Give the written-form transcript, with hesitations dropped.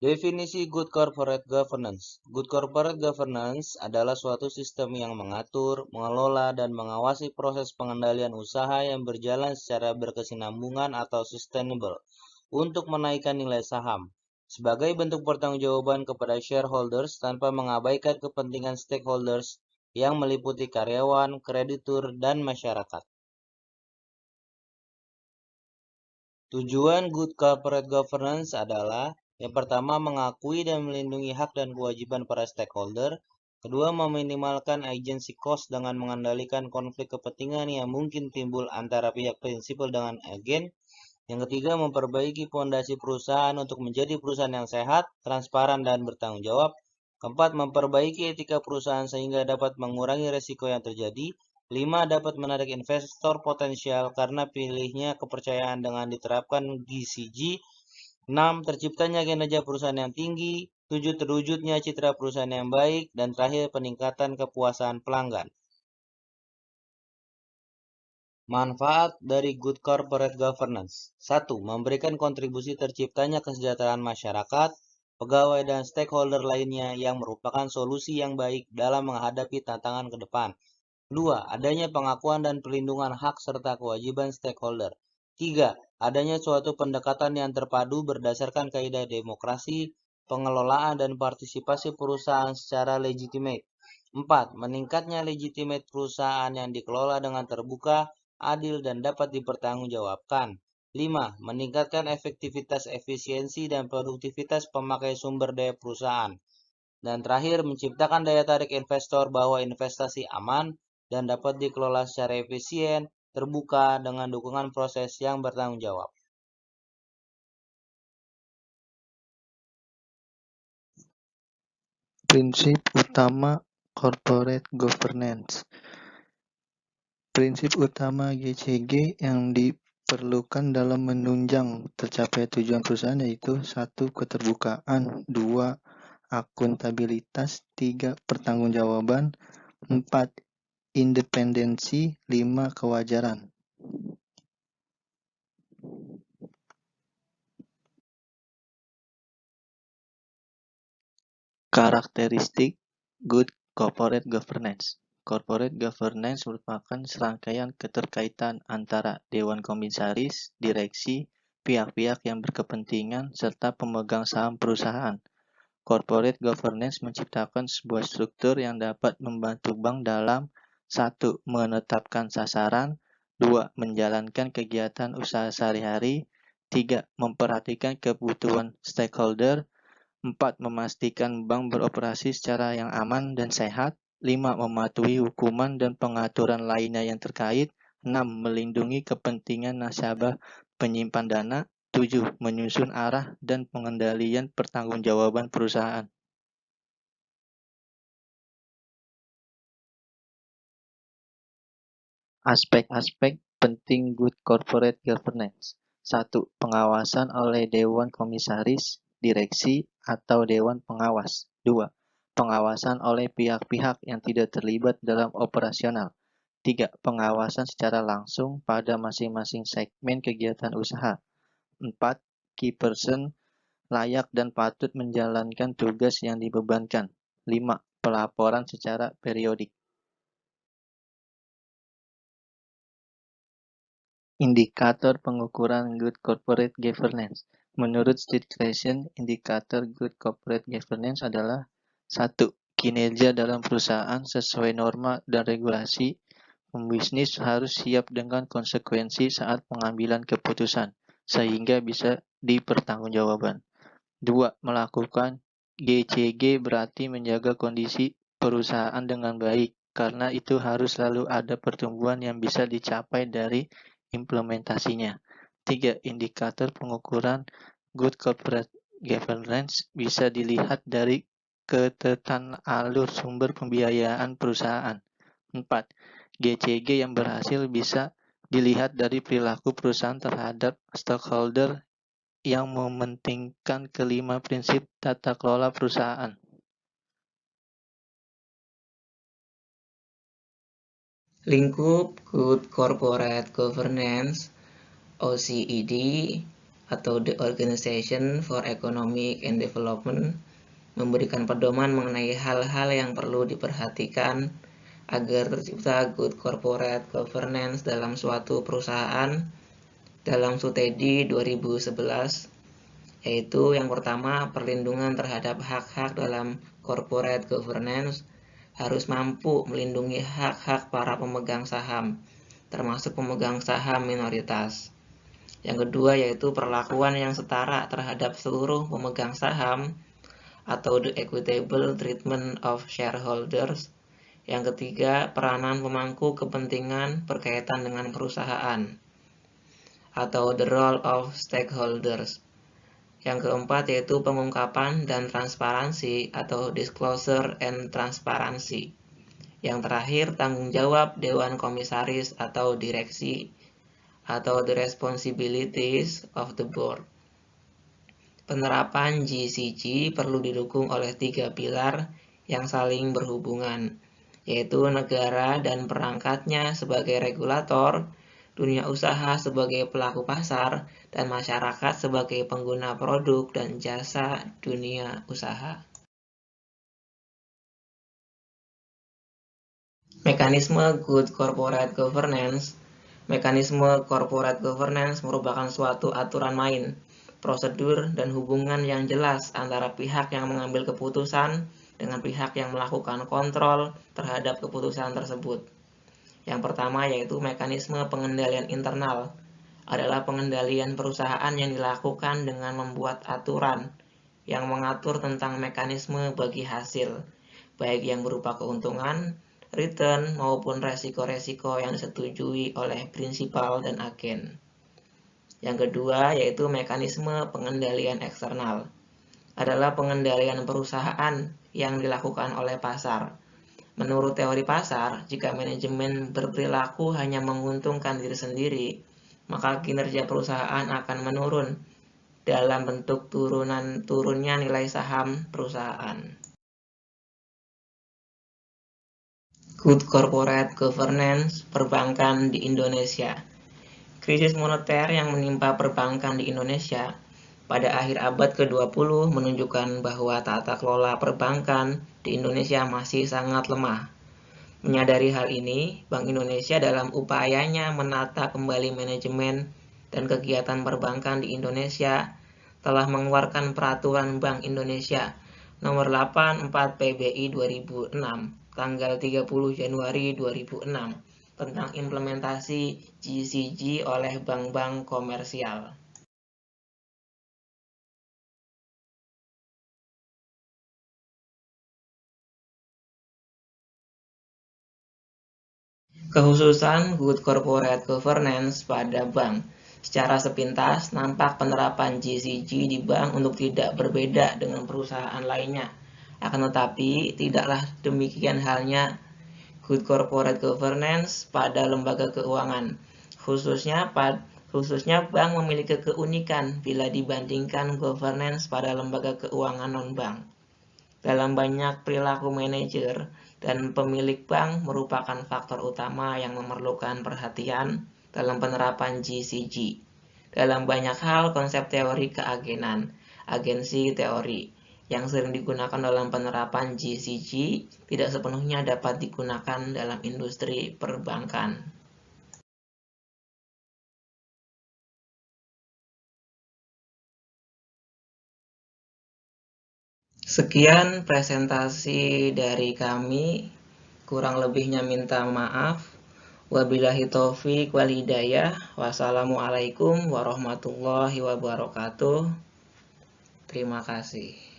Definisi Good Corporate Governance. Good Corporate Governance adalah suatu sistem yang mengatur, mengelola, dan mengawasi proses pengendalian usaha yang berjalan secara berkesinambungan atau sustainable untuk menaikkan nilai saham sebagai bentuk pertanggungjawaban kepada shareholders tanpa mengabaikan kepentingan stakeholders yang meliputi karyawan, kreditur, dan masyarakat. Tujuan Good Corporate Governance adalah yang pertama, mengakui dan melindungi hak dan kewajiban para stakeholder. Kedua, meminimalkan agency cost dengan mengendalikan konflik kepentingan yang mungkin timbul antara pihak prinsipal dengan agen. Yang ketiga, memperbaiki fondasi perusahaan untuk menjadi perusahaan yang sehat, transparan, dan bertanggung jawab. Keempat, memperbaiki etika perusahaan sehingga dapat mengurangi risiko yang terjadi. 5. Dapat menarik investor potensial karena pilihnya kepercayaan dengan diterapkan GCG. 6. Terciptanya kinerja perusahaan yang tinggi. 7. Terwujudnya citra perusahaan yang baik. Dan terakhir, peningkatan kepuasan pelanggan. Manfaat dari Good Corporate Governance. 1. Memberikan kontribusi terciptanya kesejahteraan masyarakat, pegawai dan stakeholder lainnya yang merupakan solusi yang baik dalam menghadapi tantangan ke depan. 2. Adanya pengakuan dan perlindungan hak serta kewajiban stakeholder. 3. Adanya suatu pendekatan yang terpadu berdasarkan kaidah demokrasi, pengelolaan dan partisipasi perusahaan secara legitimate. 4. Meningkatnya legitimate perusahaan yang dikelola dengan terbuka, adil dan dapat dipertanggungjawabkan. 5. Meningkatkan efektivitas, efisiensi dan produktivitas pemakai sumber daya perusahaan. Dan terakhir, menciptakan daya tarik investor bahwa investasi aman dan dapat dikelola secara efisien, terbuka, dengan dukungan proses yang bertanggung jawab. Prinsip utama Corporate Governance. Prinsip utama GCG yang diperlukan dalam menunjang tercapai tujuan perusahaan yaitu 1. Keterbukaan, 2. Akuntabilitas, 3. Pertanggungjawaban, 4. Independensi, 5. Kewajaran. Karakteristik Good Corporate Governance. Corporate Governance merupakan serangkaian keterkaitan antara Dewan Komisaris, direksi, pihak-pihak yang berkepentingan, serta pemegang saham perusahaan. Corporate Governance menciptakan sebuah struktur yang dapat membantu bank dalam 1. Menetapkan sasaran, 2. Menjalankan kegiatan usaha sehari-hari, 3. Memperhatikan kebutuhan stakeholder, 4. Memastikan bank beroperasi secara yang aman dan sehat. 5. Mematuhi hukuman dan pengaturan lainnya yang terkait. 6. Melindungi kepentingan nasabah penyimpan dana. 7. Menyusun arah dan pengendalian pertanggungjawaban perusahaan. Aspek-aspek penting Good Corporate Governance. 1. Pengawasan oleh Dewan Komisaris, Direksi, atau Dewan Pengawas. 2. Pengawasan oleh pihak-pihak yang tidak terlibat dalam operasional. 3. Pengawasan secara langsung pada masing-masing segmen kegiatan usaha. 4. Key person layak dan patut menjalankan tugas yang dibebankan. 5. Pelaporan secara periodik. Indikator pengukuran Good Corporate Governance. Menurut Street Creation, indikator Good Corporate Governance adalah 1. Kinerja dalam perusahaan sesuai norma dan regulasi. Pembisnis harus siap dengan konsekuensi saat pengambilan keputusan, sehingga bisa dipertanggungjawabkan. 2. Melakukan GCG berarti menjaga kondisi perusahaan dengan baik, karena itu harus selalu ada pertumbuhan yang bisa dicapai dari implementasinya. 3. Indikator pengukuran Good Corporate Governance bisa dilihat dari ketetan alur sumber pembiayaan perusahaan. 4. GCG yang berhasil bisa dilihat dari perilaku perusahaan terhadap stakeholder yang mementingkan kelima prinsip tata kelola perusahaan. Lingkup Good Corporate Governance (OECD) atau the Organization for Economic and Development memberikan pedoman mengenai hal-hal yang perlu diperhatikan agar tercipta good corporate governance dalam suatu perusahaan dalam Studi 2011, yaitu yang pertama, perlindungan terhadap hak-hak dalam corporate governance harus mampu melindungi hak-hak para pemegang saham, termasuk pemegang saham minoritas. Yang kedua yaitu perlakuan yang setara terhadap seluruh pemegang saham atau the equitable treatment of shareholders. Yang ketiga, peranan pemangku kepentingan berkaitan dengan perusahaan atau the role of stakeholders. Yang keempat yaitu pengungkapan dan transparansi atau disclosure and transparency. Yang terakhir, tanggung jawab Dewan Komisaris atau direksi atau the responsibilities of the board. Penerapan GCG perlu didukung oleh 3 pilar yang saling berhubungan, yaitu negara dan perangkatnya sebagai regulator, dunia usaha sebagai pelaku pasar, dan masyarakat sebagai pengguna produk dan jasa dunia usaha. Mekanisme Good Corporate Governance. Mekanisme corporate governance merupakan suatu aturan main, prosedur, dan hubungan yang jelas antara pihak yang mengambil keputusan dengan pihak yang melakukan kontrol terhadap keputusan tersebut. Yang pertama yaitu mekanisme pengendalian internal, adalah pengendalian perusahaan yang dilakukan dengan membuat aturan yang mengatur tentang mekanisme bagi hasil, baik yang berupa keuntungan, return, maupun resiko-resiko yang disetujui oleh prinsipal dan agen. Yang kedua yaitu mekanisme pengendalian eksternal, adalah pengendalian perusahaan yang dilakukan oleh pasar. Menurut teori pasar, jika manajemen berperilaku hanya menguntungkan diri sendiri, maka kinerja perusahaan akan menurun dalam bentuk turunnya nilai saham perusahaan. Good Corporate Governance perbankan di Indonesia. Krisis moneter yang menimpa perbankan di Indonesia pada akhir abad ke-20 menunjukkan bahwa tata kelola perbankan di Indonesia masih sangat lemah. Menyadari hal ini, Bank Indonesia dalam upayanya menata kembali manajemen dan kegiatan perbankan di Indonesia telah mengeluarkan Peraturan Bank Indonesia Nomor 84 PBI 2006 tanggal 30 Januari 2006 tentang implementasi GCG oleh bank-bank komersial. Kekhususan Good Corporate Governance pada bank. Secara sepintas, nampak penerapan GCG di bank untuk tidak berbeda dengan perusahaan lainnya. Akan tetapi, tidaklah demikian halnya Good Corporate Governance pada lembaga keuangan. Khususnya bank memiliki keunikan bila dibandingkan governance pada lembaga keuangan non-bank. Dalam banyak perilaku manajer dan pemilik bank merupakan faktor utama yang memerlukan perhatian dalam penerapan GCG. Dalam banyak hal, konsep teori keagenan, agensi teori, yang sering digunakan dalam penerapan GCG tidak sepenuhnya dapat digunakan dalam industri perbankan. Sekian presentasi dari kami, kurang lebihnya minta maaf. Wabillahi taufiq wal hidayah. Wassalamualaikum warahmatullahi wabarakatuh. Terima kasih.